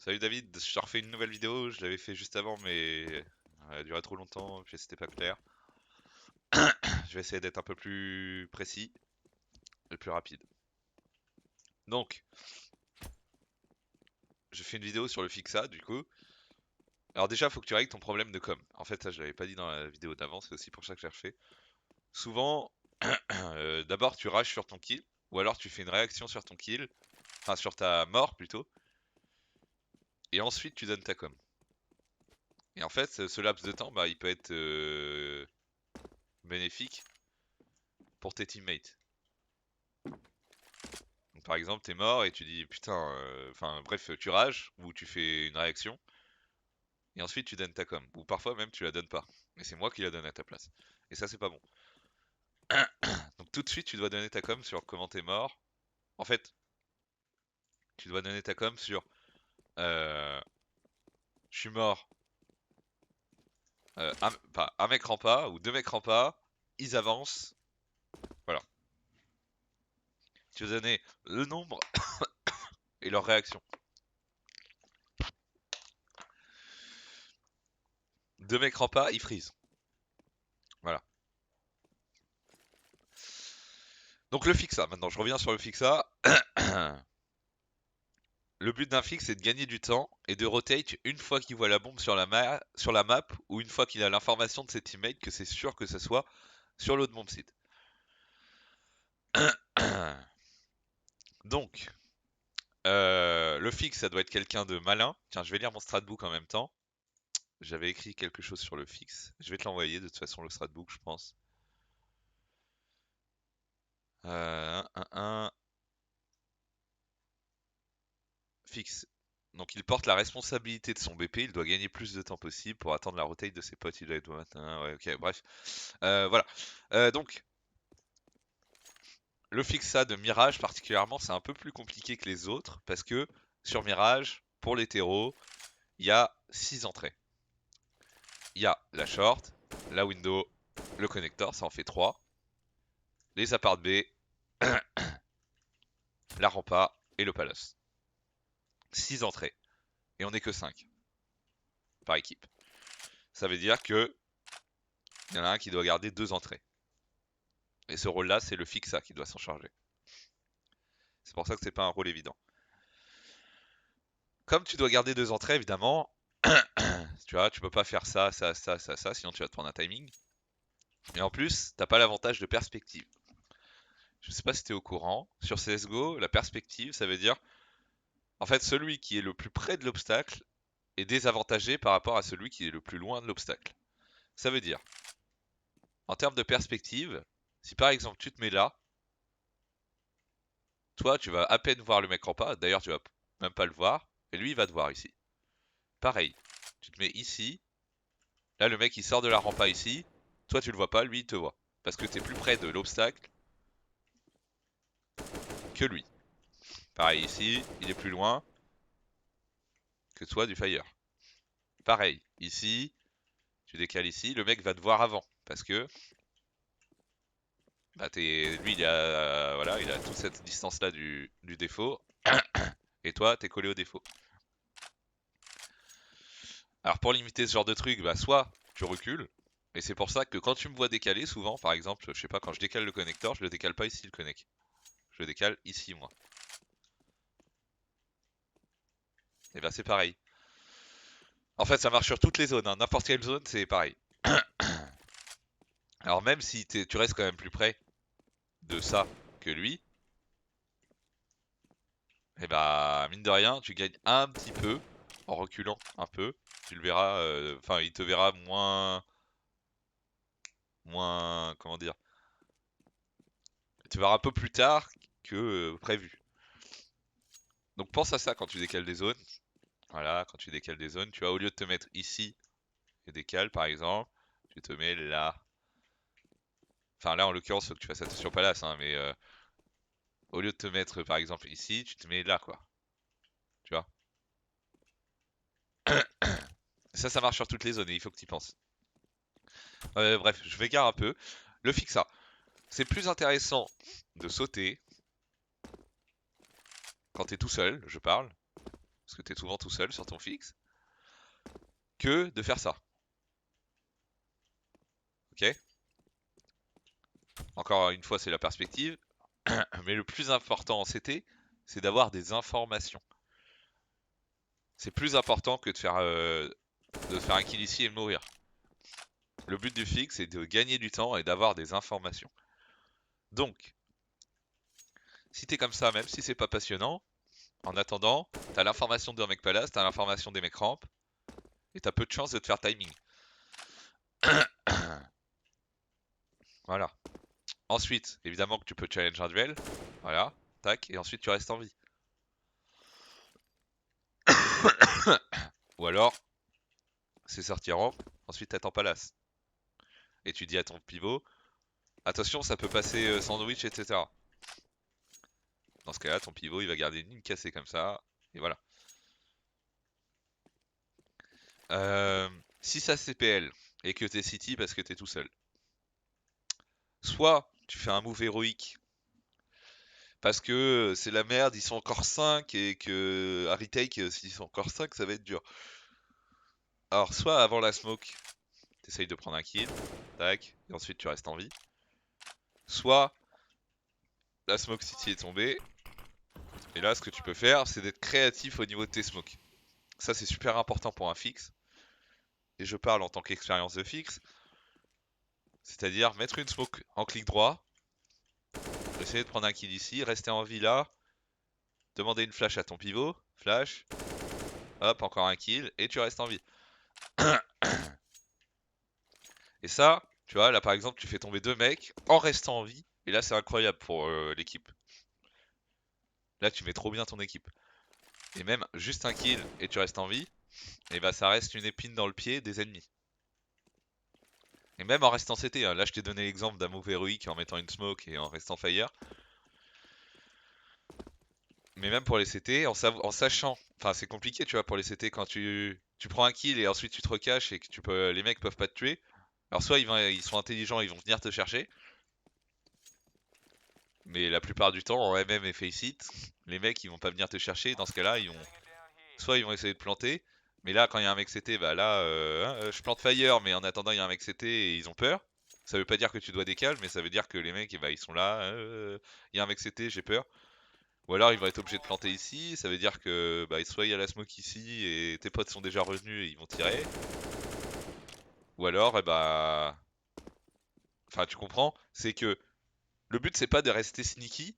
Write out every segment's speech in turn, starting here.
Salut David, je te refais une nouvelle vidéo, je l'avais fait juste avant mais elle a duré trop longtemps, puis c'était pas clair. Je vais essayer d'être un peu plus précis et plus rapide. Donc, je fais une vidéo sur le fixa du coup. Alors déjà, faut que tu règles ton problème de com. En fait, ça je l'avais pas dit dans la vidéo d'avant, c'est aussi pour ça que je l'ai refait. Souvent, d'abord tu rages sur ton kill, ou alors tu fais une réaction sur ton kill, enfin sur ta mort plutôt, et ensuite tu donnes ta com. Et en fait, ce laps de temps, bah, il peut être bénéfique pour tes teammates. Donc, par exemple, t'es mort et tu dis putain, enfin bref, tu rages ou tu fais une réaction et ensuite tu donnes ta com. Ou parfois même tu la donnes pas. Et c'est moi qui la donne à ta place. Et ça, c'est pas bon. Donc tout de suite, tu dois donner ta com sur comment t'es mort. En fait, tu dois donner ta com sur euh, je suis mort. Enfin, un mec rampa ou deux mecs rampa, ils avancent. Voilà. Tu dois donner le nombre et leur réaction. Deux mecs rampa, ils freeze. Voilà. Donc le fixa, maintenant je reviens sur le fixa. Le but d'un fixe, c'est de gagner du temps et de rotate une fois qu'il voit la bombe sur la map ou une fois qu'il a l'information de ses teammates que c'est sûr que ce soit sur l'autre bomb site. Donc, le fixe, ça doit être quelqu'un de malin. Tiens, je vais lire mon stratbook en même temps. J'avais écrit quelque chose sur le fixe. Je vais te l'envoyer de toute façon, le stratbook, je pense. Un fixe. Donc il porte la responsabilité de son BP, il doit gagner plus de temps possible pour attendre la rotate de ses potes, il doit être matin, ouais, ok, bref. Voilà. Donc, le fixa de Mirage particulièrement, c'est un peu plus compliqué que les autres parce que sur Mirage, pour l'hétéro, il y a 6 entrées. Il y a la short, la window, le connector, ça en fait 3. Les apparts B, la rampa et le palace. 6 entrées. Et on n'est que 5 par équipe. Ça veut dire que il y en a un qui doit garder 2 entrées. Et ce rôle-là, c'est le fixa qui doit s'en charger. C'est pour ça que c'est pas un rôle évident. Comme tu dois garder 2 entrées, évidemment, tu vois, tu peux pas faire ça, sinon tu vas te prendre un timing. Et en plus, t'as pas l'avantage de perspective. Je sais pas si t'es au courant, sur CSGO, la perspective, ça veut dire, en fait, celui qui est le plus près de l'obstacle est désavantagé par rapport à celui qui est le plus loin de l'obstacle. Ça veut dire, en termes de perspective, si par exemple tu te mets là, toi tu vas à peine voir le mec en pas, d'ailleurs tu vas même pas le voir, et lui il va te voir ici. Pareil, tu te mets ici, là le mec il sort de la rampa ici, toi tu le vois pas, lui il te voit. Parce que t'es plus près de l'obstacle que lui. Pareil ici, il est plus loin que toi du fire. Pareil, ici, tu décales ici, le mec va te voir avant. Parce que bah, lui voilà, il a toute cette distance là du défaut. Et toi, t'es collé au défaut. Alors pour limiter ce genre de truc, bah soit tu recules. Et c'est pour ça que quand tu me vois décaler, souvent, par exemple, je sais pas, quand je décale le connecteur, je le décale pas ici le connect. Je le décale ici moi. Et bah c'est pareil. En fait, ça marche sur toutes les zones, hein. N'importe quelle zone, c'est pareil. Alors même si tu restes quand même plus près de ça que lui, et bah mine de rien, tu gagnes un petit peu en reculant un peu. Tu le verras, enfin il te verra moins, comment dire, tu verras un peu plus tard que prévu. Donc pense à ça quand tu décales des zones. Voilà, quand tu décales des zones, tu vois, au lieu de te mettre ici et décale par exemple, tu te mets là. Enfin là en l'occurrence, faut que tu fasses attention au palace, hein, mais au lieu de te mettre par exemple ici, tu te mets là quoi. Tu vois. Ça marche sur toutes les zones et il faut que tu y penses. Bref, je m'égare un peu. Le fixa. C'est plus intéressant de sauter quand t'es tout seul, je parle, parce que t'es souvent tout seul sur ton fixe, que de faire ça. Ok? Encore une fois, c'est la perspective. Mais le plus important en CT, c'est d'avoir des informations. C'est plus important que de faire un kill ici et de mourir. Le but du fixe, c'est de gagner du temps et d'avoir des informations. Donc, si t'es comme ça, même si c'est pas passionnant, en attendant, t'as l'information d'un mec palace, t'as l'information des mecs ramp, et t'as peu de chances de te faire timing. Voilà. Ensuite, évidemment que tu peux challenge un duel. Voilà. Tac. Et ensuite tu restes en vie. Ou alors, c'est sortir ramp, ensuite t'attends palace. Et tu dis à ton pivot, attention, ça peut passer sandwich, etc. Dans ce cas-là, ton pivot, il va garder une ligne cassée comme ça. Et voilà. Si ça CPL et que t'es city parce que t'es tout seul. Soit tu fais un move héroïque parce que c'est la merde, ils sont encore 5 et que à retake, s'ils sont encore 5, ça va être dur. Alors, soit avant la smoke, t'essayes de prendre un kill, tac, et ensuite tu restes en vie. Soit la smoke city est tombée, et là, ce que tu peux faire, c'est d'être créatif au niveau de tes smokes. Ça, c'est super important pour un fixe. Et je parle en tant qu'expérience de fixe. C'est-à-dire mettre une smoke en clic droit, essayer de prendre un kill ici, rester en vie là, demander une flash à ton pivot, flash, hop, encore un kill, et tu restes en vie. Et ça, tu vois, là par exemple, tu fais tomber 2 mecs en restant en vie, et là c'est incroyable pour l'équipe. Là tu mets trop bien ton équipe. Et même juste un kill et tu restes en vie, et bah ça reste une épine dans le pied des ennemis. Et même en restant CT, hein, là je t'ai donné l'exemple d'un move héroïque en mettant une smoke et en restant fire. Mais même pour les CT, en sachant, enfin c'est compliqué tu vois pour les CT quand tu prends un kill et ensuite tu te recaches et que les mecs peuvent pas te tuer. Alors soit ils sont intelligents, ils vont venir te chercher. Mais la plupart du temps en MM et Faceit, les mecs ils vont pas venir te chercher. Dans ce cas-là, soit ils vont essayer de planter. Mais là quand il y a un mec CT, bah là je plante fire mais en attendant il y a un mec CT et ils ont peur. Ça veut pas dire que tu dois décaler, mais ça veut dire que les mecs ils sont là, il y a un mec CT, j'ai peur. Ou alors ils vont être obligés de planter ici, ça veut dire que bah, soit il y a la smoke ici et tes potes sont déjà revenus et ils vont tirer. Ou alors, bah... Enfin tu comprends, c'est que le but c'est pas de rester sneaky,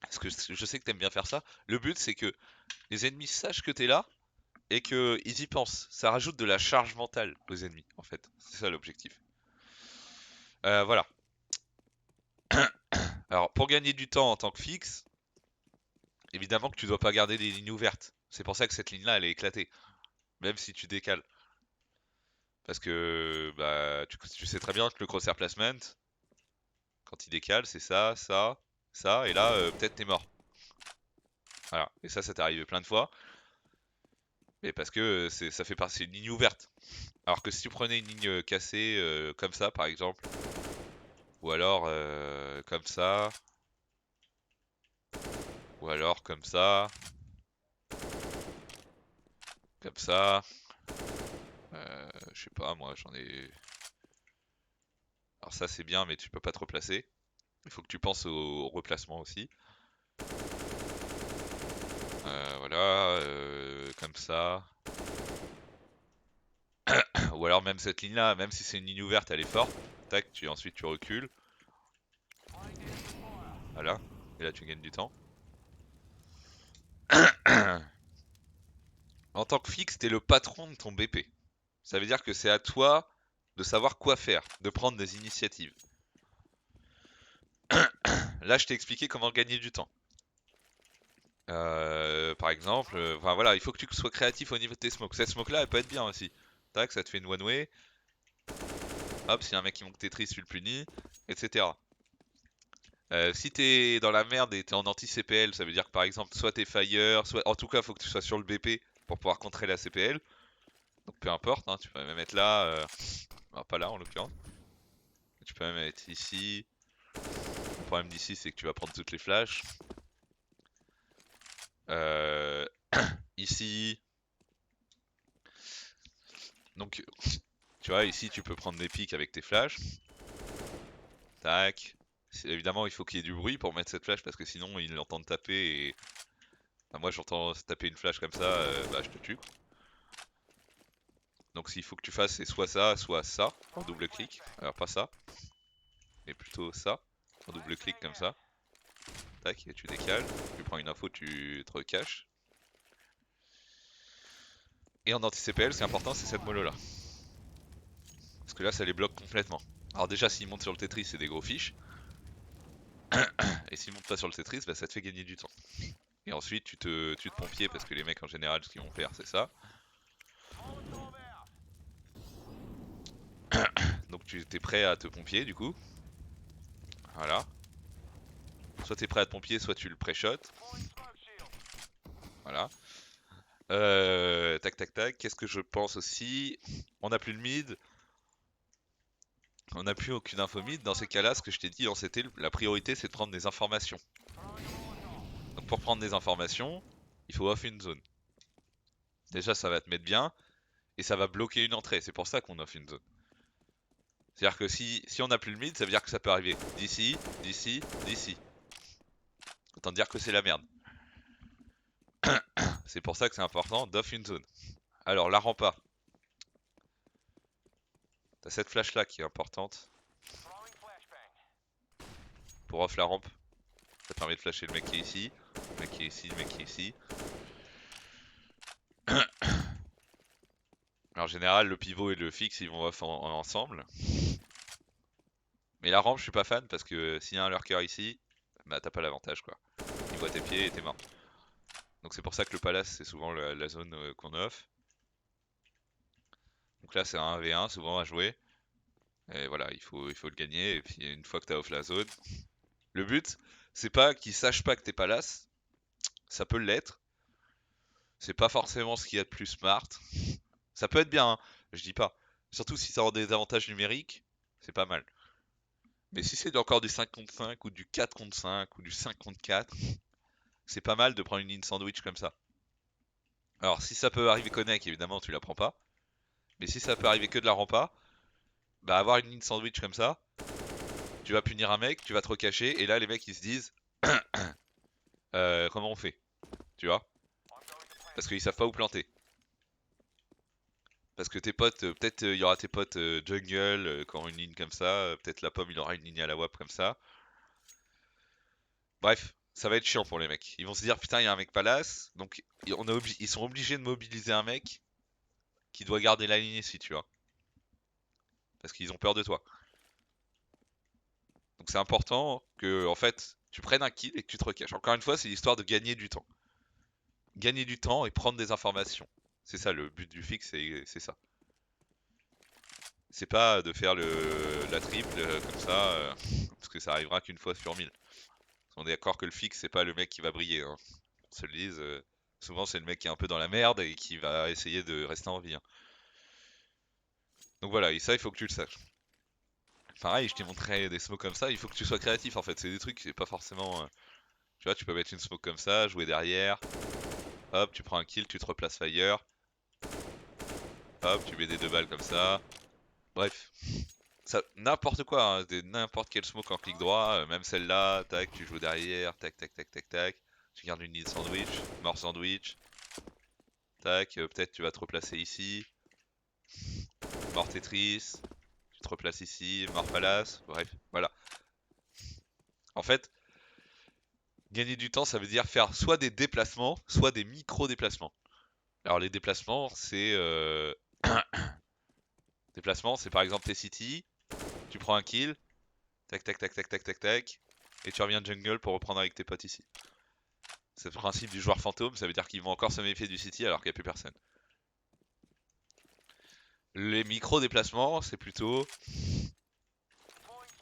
parce que je sais que t'aimes bien faire ça. Le but c'est que les ennemis sachent que t'es là et qu'ils y pensent. Ça rajoute de la charge mentale aux ennemis en fait. C'est ça l'objectif. Voilà. Alors pour gagner du temps en tant que fixe, évidemment que tu dois pas garder des lignes ouvertes. C'est pour ça que cette ligne là elle est éclatée. Même si tu décales. Parce que bah, tu sais très bien que le crosshair placement, quand il décale, c'est ça, ça, ça, et là, peut-être t'es mort. Voilà. Et ça t'est arrivé plein de fois. Mais parce que ça fait partie d'une ligne ouverte. Alors que si tu prenais une ligne cassée, comme ça, par exemple, ou alors comme ça, ou alors comme ça, je sais pas, moi j'en ai. Alors ça c'est bien, mais tu peux pas te replacer. Il faut que tu penses au replacement aussi. Voilà, comme ça. Ou alors même cette ligne là, même si c'est une ligne ouverte, elle est forte. Tac, ensuite tu recules. Voilà. Et là tu gagnes du temps. En tant que fixe, t'es le patron de ton BP. Ça veut dire que c'est à toi de savoir quoi faire, de prendre des initiatives. Là je t'ai expliqué comment gagner du temps. Par exemple, enfin voilà, il faut que tu sois créatif au niveau de tes smokes. Cette smoke là, elle peut être bien aussi. Tac, ça te fait une one way. Hop, s'il y a un mec qui manque Tetris, tu le punis, etc. Si t'es dans la merde et t'es en anti-CPL, ça veut dire que par exemple, soit t'es fire, soit en tout cas, faut que tu sois sur le BP pour pouvoir contrer la CPL. Donc peu importe, hein, tu peux même être là, alors, pas là en l'occurrence. Tu peux même être ici. Le problème d'ici, c'est que tu vas prendre toutes les flashs. Euh... ici. Donc, tu vois, ici, tu peux prendre des pics avec tes flashs. Tac. Évidemment, il faut qu'il y ait du bruit pour mettre cette flash parce que sinon, il entend taper et... Enfin, moi, j'entends taper une flash comme ça, bah, je te tue. Donc, s'il faut que tu fasses, c'est soit ça, en double clic. Alors, pas ça, mais plutôt ça, en double clic comme ça. Tac, et tu décales. Tu prends une info, tu te recaches. Et en anti-CPL, ce qui est important, c'est cette mollo là. Parce que là, ça les bloque complètement. Alors, déjà, s'ils montent sur le Tetris, c'est des gros fiches. Et s'ils montent pas sur le Tetris, bah, ça te fait gagner du temps. Et ensuite, tu te pompiers parce que les mecs en général, ce qu'ils vont faire, c'est ça. Donc, tu es prêt à te pompier du coup. Voilà. Soit tu es prêt à te pompier, soit tu le pré-shot. Voilà. Tac tac tac. Qu'est-ce que je pense aussi? On n'a plus le mid. On n'a plus aucune info mid. Dans ces cas-là, ce que je t'ai dit, c'était la priorité, c'est de prendre des informations. Donc pour prendre des informations, il faut off une zone. Déjà, ça va te mettre bien et ça va bloquer une entrée. C'est pour ça qu'on off une zone. C'est-à-dire que si on n'a plus le mid, ça veut dire que ça peut arriver d'ici, d'ici, d'ici. Autant dire que c'est la merde. C'est pour ça que c'est important d'off une zone. Alors la rampa. T'as cette flash là qui est importante. Pour off la rampe. Ça permet de flasher le mec qui est ici. Le mec qui est ici, le mec qui est ici. Alors, en général, le pivot et le fixe ils vont off ensemble. Mais la rampe, je suis pas fan parce que s'il y a un lurker ici, bah t'as pas l'avantage quoi. Il voit tes pieds et t'es mort. Donc c'est pour ça que le palace c'est souvent la zone qu'on off. Donc là c'est un 1v1 souvent à jouer. Et voilà, il faut le gagner. Et puis une fois que t'as off la zone, le but c'est pas qu'ils sachent pas que t'es palace. Ça peut l'être. C'est pas forcément ce qu'il y a de plus smart. Ça peut être bien, hein, je dis pas. Surtout si ça rend des avantages numériques, c'est pas mal. Mais si c'est encore du 5 contre 5 ou du 4 contre 5 ou du 5 contre 4, c'est pas mal de prendre une in sandwich comme ça. Alors si ça peut arriver connect, évidemment tu la prends pas. Mais si ça peut arriver que de la rampa, bah avoir une in sandwich comme ça, tu vas punir un mec, tu vas te recacher, et là les mecs ils se disent comment on fait, tu vois? Parce qu'ils savent pas où planter. Parce que tes potes, peut-être il y aura tes potes jungle qui auront une ligne comme ça, peut-être la pomme il aura une ligne à la WAP comme ça. Bref, ça va être chiant pour les mecs. Ils vont se dire putain il y a un mec palace, donc ils sont obligés de mobiliser un mec qui doit garder la ligne ici, tu vois. Parce qu'ils ont peur de toi. Donc c'est important que en fait tu prennes un kill et que tu te recaches. Encore une fois, c'est l'histoire de gagner du temps. Gagner du temps et prendre des informations. C'est ça le but du fixe, c'est ça. C'est pas de faire la triple comme ça, parce que ça arrivera qu'une fois sur 1000. On est d'accord que le fixe, c'est pas le mec qui va briller. Hein. On se le dise, souvent c'est le mec qui est un peu dans la merde et qui va essayer de rester en vie. Hein. Donc voilà, et ça, il faut que tu le saches. Pareil, je t'ai montré des smokes comme ça, il faut que tu sois créatif en fait. C'est des trucs, c'est pas forcément. Tu vois, tu peux mettre une smoke comme ça, jouer derrière. Hop, tu prends un kill, tu te replaces fire. Hop, tu mets des 2 balles comme ça. Bref, ça, n'importe quoi, hein, n'importe quel smoke en clic droit, même celle-là, tac, tu joues derrière, tac, tac, tac, tac, tac. Tu gardes une ligne sandwich, mort sandwich. Tac, peut-être tu vas te replacer ici. Mort Tetris. Tu te replaces ici, mort palace. Bref, voilà. En fait, gagner du temps, ça veut dire faire soit des déplacements, soit des micro-déplacements. Alors les déplacements, c'est déplacement, c'est par exemple t'es city, tu prends un kill, tac tac tac tac tac tac tac, et tu reviens jungle pour reprendre avec tes potes ici. C'est le principe du joueur fantôme, ça veut dire qu'ils vont encore se méfier du city alors qu'il n'y a plus personne. Les micro-déplacements, c'est plutôt...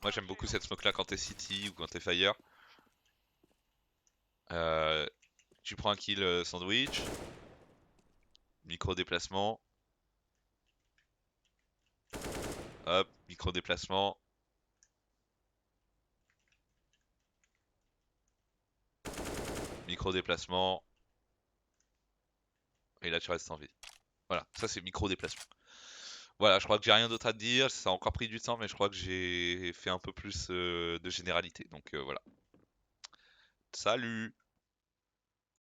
Moi j'aime beaucoup cette smoke là quand t'es city ou quand t'es fire. Tu prends un kill sandwich, micro-déplacement, hop, micro-déplacement, micro-déplacement, et là tu restes en vie. Voilà, ça c'est micro-déplacement. Voilà, je crois que j'ai rien d'autre à te dire, ça a encore pris du temps, mais je crois que j'ai fait un peu plus de généralité, donc voilà. Salut!